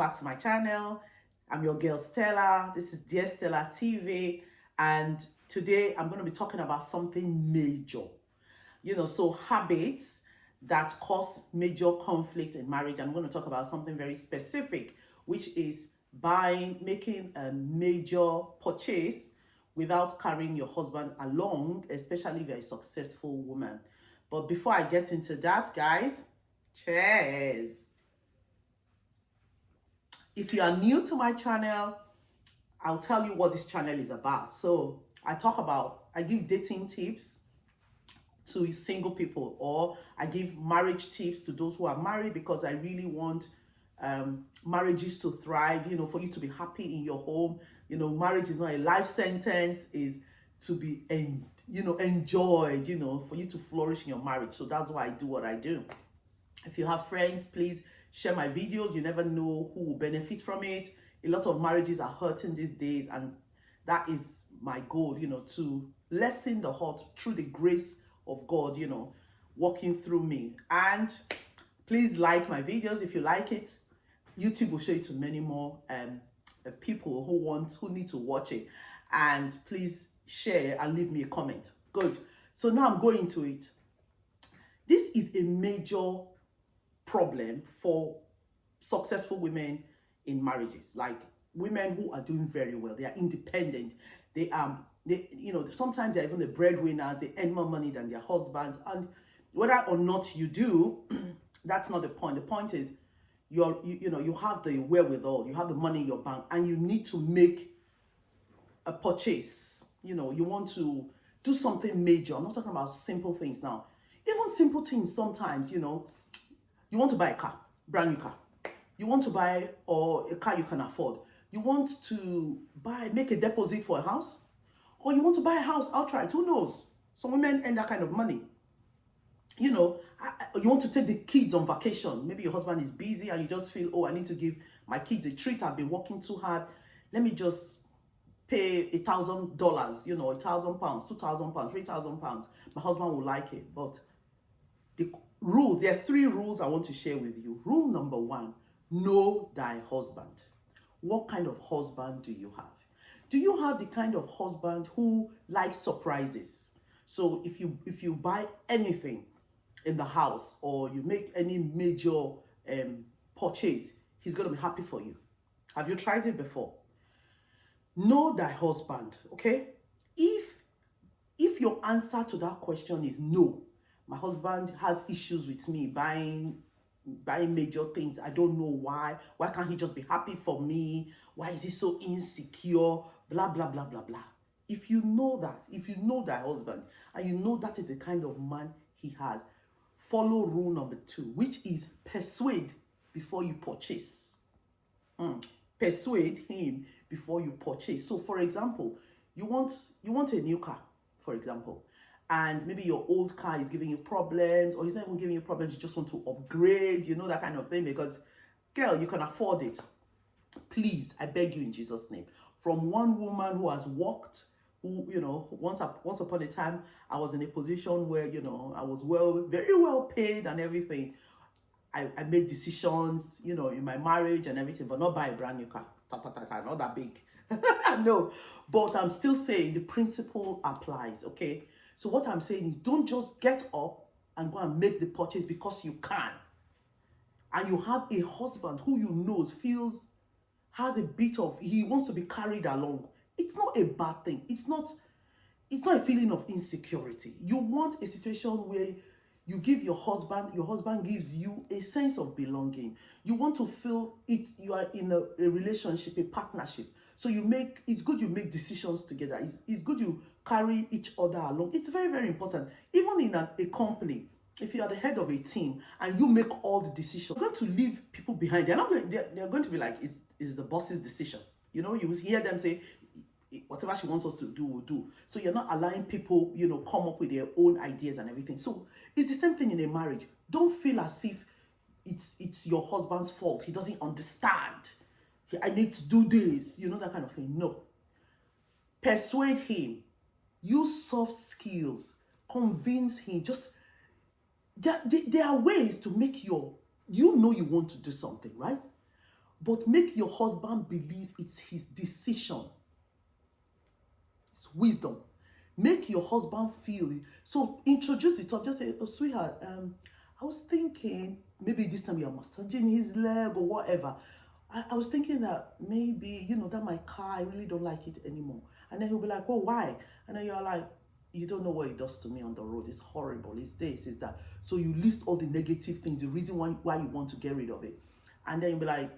back to my channel. I'm your girl Stella. This is Dear Stella TV, and today I'm going to be talking about something major. So habits that cause major conflict in marriage. I'm going to talk about something very specific, which is making a major purchase without carrying your husband along, especially if you're a successful woman. But before I get into that, guys, cheers. If you are new to my channel, I'll tell you what this channel is about. So I give dating tips to single people, or I give marriage tips to those who are married, because I really want marriages to thrive, for you to be happy in your home. Marriage is not a life sentence, is to be enjoyed, for you to flourish in your marriage. So that's why I do what I do. If you have friends, please share my videos. You never know who will benefit from it. A lot of marriages are hurting these days, and that is my goal, to lessen the hurt through the grace of God, working through me. And please like my videos if you like it. YouTube will show it to many more people who need to watch it. And please share and leave me a comment. Good. So now I'm going to it. This is a major problem for successful women in marriages, like women who are doing very well. They are independent. They sometimes they're even the breadwinners. They earn more money than their husbands. And whether or not you do, that's not the point. The point is you have the wherewithal, you have the money in your bank, and you need to make a purchase. You want to do something major. I'm not talking about simple things now. Even simple things sometimes, you want to buy a car, brand new car. You want to buy a car you can afford. You want to make a deposit for a house, or you want to buy a house outright. Who knows? Some women earn that kind of money. You want to take the kids on vacation. Maybe your husband is busy and you just feel, oh, I need to give my kids a treat. I've been working too hard. Let me just pay $1,000, £1,000, £2,000, £3,000. My husband will like it. But there are 3 rules I want to share with you. Rule number 1, know thy husband. What kind of husband do you have? Do you have the kind of husband who likes surprises? So if you buy anything in the house, or you make any major purchase, he's going to be happy for you. Have you tried it before? Know thy husband, okay? If your answer to that question is no, my husband has issues with me buying major things, I don't know why can't he just be happy for me, why is he so insecure, blah blah blah blah blah. If you know thy husband, and you know that is the kind of man he has, follow rule number 2, which is persuade before you purchase. Persuade him before you purchase. So for example, you want a new car, for example, and maybe your old car is giving you problems, or he's not even giving you problems, you just want to upgrade, that kind of thing, because girl, you can afford it. Please, I beg you in Jesus' name, from one woman who has worked, who, once upon a time, I was in a position where, I was very well paid and everything. I made decisions, in my marriage and everything, but not buy a brand new car, not that big. No, but I'm still saying the principle applies, okay? So what I'm saying is, don't just get up and go and make the purchase because you can. And you have a husband who has a bit of, he wants to be carried along. It's not a bad thing. It's not a feeling of insecurity. You want a situation where you give your husband gives you a sense of belonging. You want to feel you are in a relationship, a partnership. So it's good you make decisions together. It's good you carry each other along. It's very, very important. Even in a company, if you are the head of a team and you make all the decisions, you're going to leave people behind. They're going to be like, it's the boss's decision. You will hear them say, whatever she wants us to do, we'll do. So you're not allowing people, come up with their own ideas and everything. So it's the same thing in a marriage. Don't feel as if it's your husband's fault. He doesn't understand. I need to do this, that kind of thing. No. Persuade him. Use soft skills. Convince him. There are ways to make you want to do something, right? But make your husband believe it's his decision. It's wisdom. Make your husband feel it. So introduce the talk. Just say, oh, sweetheart, I was thinking maybe this time you're massaging his leg or whatever. I was thinking that maybe, that my car, I really don't like it anymore. And then he'll be like, oh, why? And then you're like, you don't know what it does to me on the road. It's horrible. It's this, it's that. So you list all the negative things, the reason why you want to get rid of it. And then you'll be like,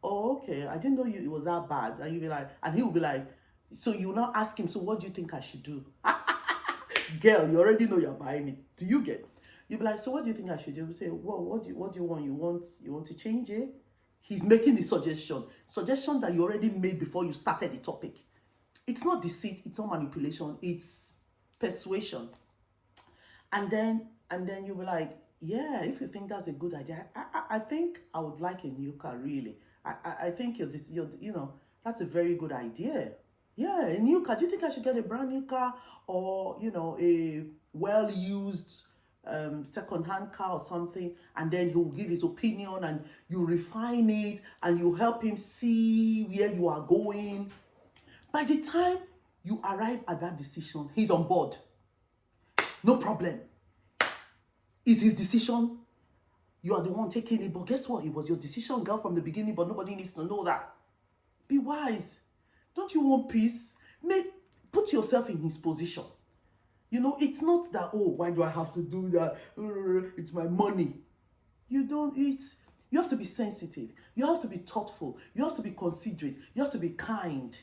oh, okay, I didn't know it was that bad. And you'll be like, and he'll be like, so you now ask him, so what do you think I should do? Girl, you already know you're buying it. Do you get? You'll be like, so what do you think I should do? You say, well, what do you want? You want to change it? He's making the suggestion that you already made before you started the topic. It's not deceit, it's not manipulation, it's persuasion. And then you'll be like, yeah, if you think that's a good idea, I think I would like a new car, really. I think that's a very good idea. Yeah, a new car. Do you think I should get a brand new car, or a well-used second-hand car or something? And then he'll give his opinion, and you refine it, and you help him see where you are going. By the time you arrive at that decision, he's on board. No problem. It's his decision. You are the one taking it, but guess what? It was your decision, girl, from the beginning, but nobody needs to know that. Be wise. Don't you want peace? Put yourself in his position. It's not that, oh, why do I have to do that? It's my money. You have to be sensitive. You have to be thoughtful. You have to be considerate. You have to be kind.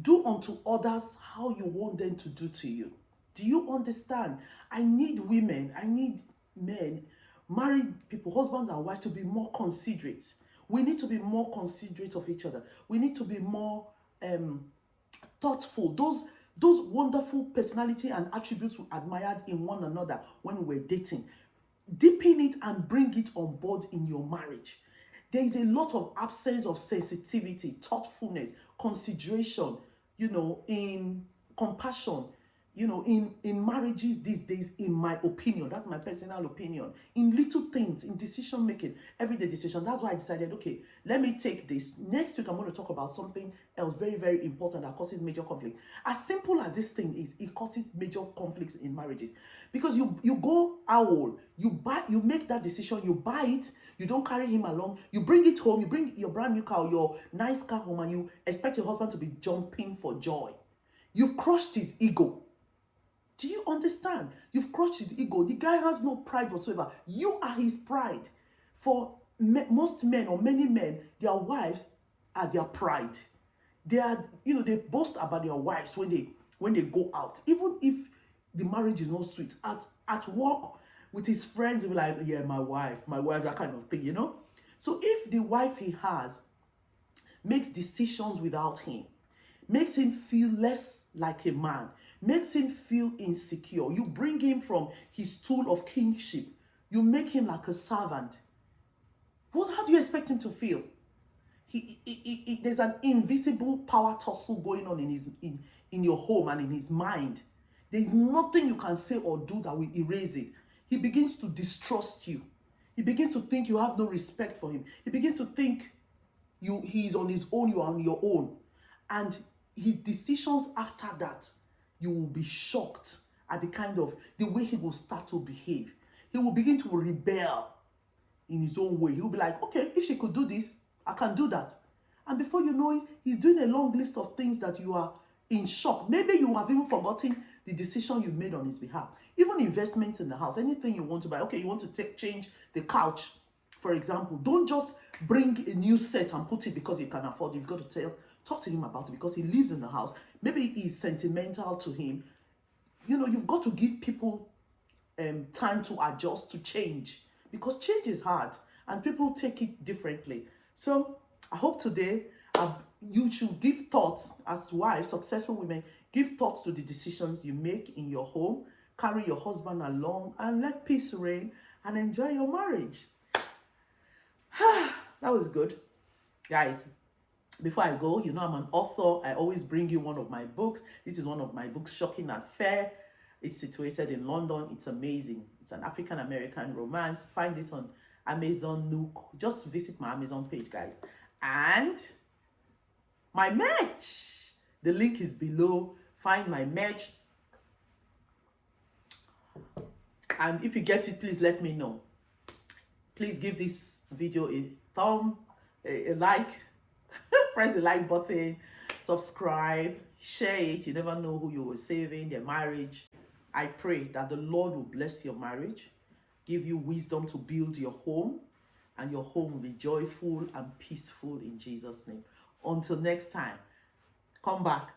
Do unto others how you want them to do to you. Do you understand? I need women, I need men, married people, husbands and wives, to be more considerate. We need to be more considerate of each other. We need to be more thoughtful. Those wonderful personality and attributes we admired in one another when we were dating, deepen it and bring it on board in your marriage. There is a lot of absence of sensitivity, thoughtfulness, consideration, in compassion, in marriages these days, in my opinion. That's my personal opinion. In little things, in decision making, everyday decision. That's why I decided, okay, let me take this. Next week, I'm going to talk about something else very, very important that causes major conflict. As simple as this thing is, it causes major conflicts in marriages. Because you go owl, you make that decision, you buy it, you don't carry him along, you bring it home, you bring your brand new car, your nice car home, and you expect your husband to be jumping for joy. You've crushed his ego. Do you understand? You've crushed his ego. The guy has no pride whatsoever. You are his pride. For most men, or many men, their wives are their pride. They are, they boast about their wives when they go out. Even if the marriage is not sweet. At work with his friends, he'll be like, yeah, my wife, that kind of thing, So if the wife he has makes decisions without him, makes him feel less like a man, makes him feel insecure, you bring him from his stool of kingship, you make him like a servant, how do you expect him to feel? There's an invisible power tussle going on in your home and in his mind. There's nothing you can say or do that will erase it. He begins to distrust you. He begins to think you have no respect for him. He begins to think he's on his own, you are on your own. And his decisions after that, you will be shocked at the way he will start to behave. He will begin to rebel in his own way. He will be like, okay, if she could do this, I can do that. And before you know it, he's doing a long list of things that you are in shock. Maybe you have even forgotten the decision you made on his behalf. Even investments in the house, anything you want to buy. Okay, you want to change the couch, for example. Don't just bring a new set and put it because you can afford it. You've got to talk to him about it because he lives in the house. Maybe it's sentimental to him. You've got to give people time to adjust, to change, because change is hard and people take it differently. So I hope today you should give thoughts as wives, successful women, give thoughts to the decisions you make in your home, carry your husband along, and let peace reign and enjoy your marriage. That was good. Guys, before I go, I'm an author. I always bring you one of my books. This is one of my books, Shocking Affair. It's situated in London. It's amazing. It's an African-American romance. Find it on Amazon Nook. Just visit my Amazon page, guys. and my merch. The link is below. Find my merch. And if you get it, please let me know. Please give this video a thumb, a like, press the like button, subscribe, share it. You never know who you were saving, their marriage. I pray that the Lord will bless your marriage, give you wisdom to build your home, and your home will be joyful and peaceful in Jesus' name. Until next time, come back.